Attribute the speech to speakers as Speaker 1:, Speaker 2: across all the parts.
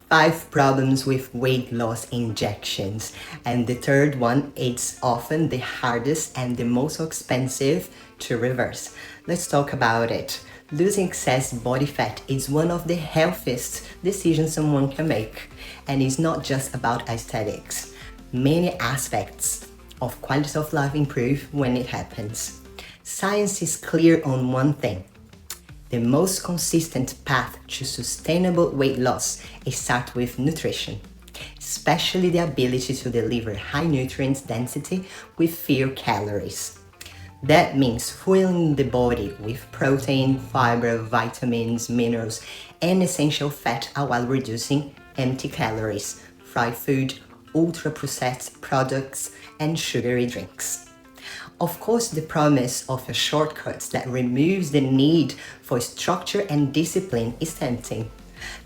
Speaker 1: 5 problems with weight loss injections. And the third one, it's often the hardest and the most expensive to reverse. Let's talk about it. Losing excess body fat is one of the healthiest decisions someone can make. And it's not just about aesthetics. Many aspects of quality of life improve when it happens. Science is clear on one thing. The most consistent path to sustainable weight loss is start with nutrition, especially the ability to deliver high nutrient density with fewer calories. That means fueling the body with protein, fiber, vitamins, minerals, and essential fat while reducing empty calories, fried food, ultra-processed products, and sugary drinks. Of course, the promise of a shortcut that removes the need for structure and discipline is tempting.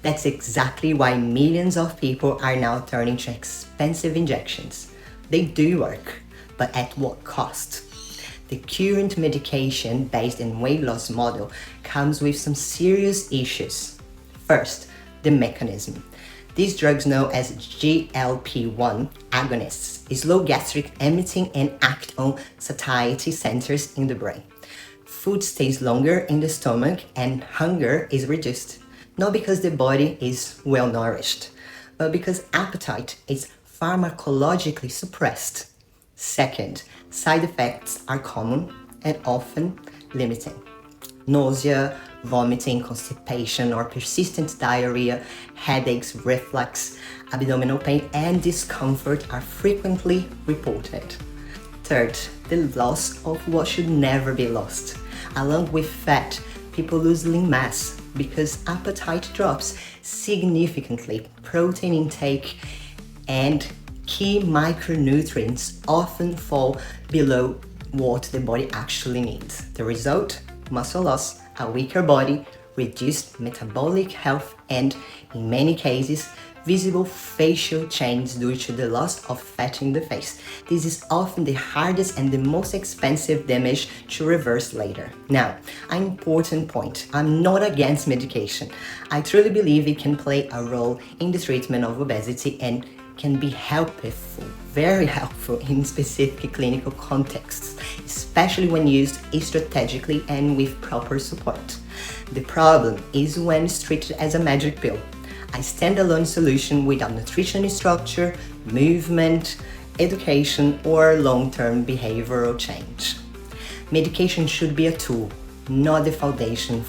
Speaker 1: That's exactly why millions of people are now turning to expensive injections. They do work, but at what cost? The current medication based on weight loss model comes with some serious issues. First, the mechanism. These drugs, known as GLP-1 agonists, slow gastric emptying and act on satiety centers in the brain. Food stays longer in the stomach and hunger is reduced, not because the body is well nourished, but because appetite is pharmacologically suppressed. Second, side effects are common and often limiting. Nausea, vomiting, constipation, or persistent diarrhea, headaches, reflux, abdominal pain, and discomfort are frequently reported. Third, the loss of what should never be lost. Along with fat, people lose lean mass because appetite drops significantly. Protein intake and key micronutrients often fall below what the body actually needs. The result? Muscle loss, a weaker body, reduced metabolic health, and, in many cases, visible facial changes due to the loss of fat in the face. This is often the hardest and the most expensive damage to reverse later. Now, an important point. I'm not against medication. I truly believe it can play a role in the treatment of obesity and can be helpful, very helpful in specific clinical contexts, especially when used strategically and with proper support. The problem is when it's treated as a magic pill, a standalone solution without nutrition structure, movement, education, or long-term behavioral change. Medication should be a tool, not the foundation.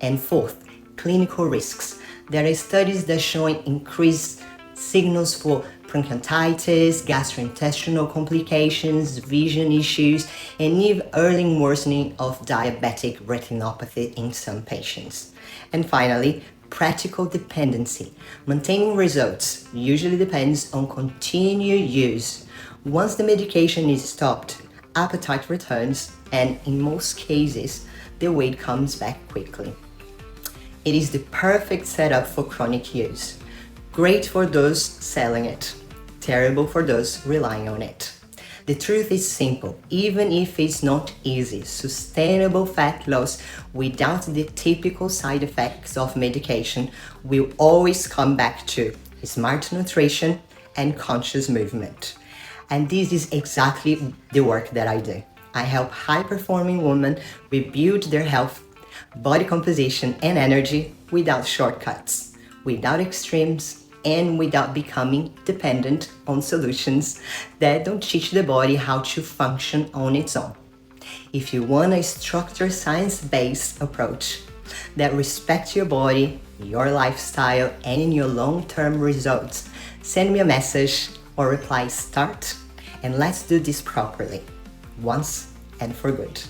Speaker 1: And fourth, clinical risks. There are studies that show increased signals for bronchitis, gastrointestinal complications, vision issues, and even early worsening of diabetic retinopathy in some patients. And finally, practical dependency. Maintaining results usually depends on continued use. Once the medication is stopped, appetite returns, and in most cases, the weight comes back quickly. It is the perfect setup for chronic use. Great for those selling it, terrible for those relying on it. The truth is simple, even if it's not easy, sustainable fat loss without the typical side effects of medication will always come back to smart nutrition and conscious movement. And this is exactly the work that I do. I help high-performing women rebuild their health, body composition, and energy without shortcuts, without extremes, and without becoming dependent on solutions that don't teach the body how to function on its own. If you want a structured, science-based approach that respects your body, your lifestyle, and your long-term results, send me a message or reply START, and let's do this properly, once and for good.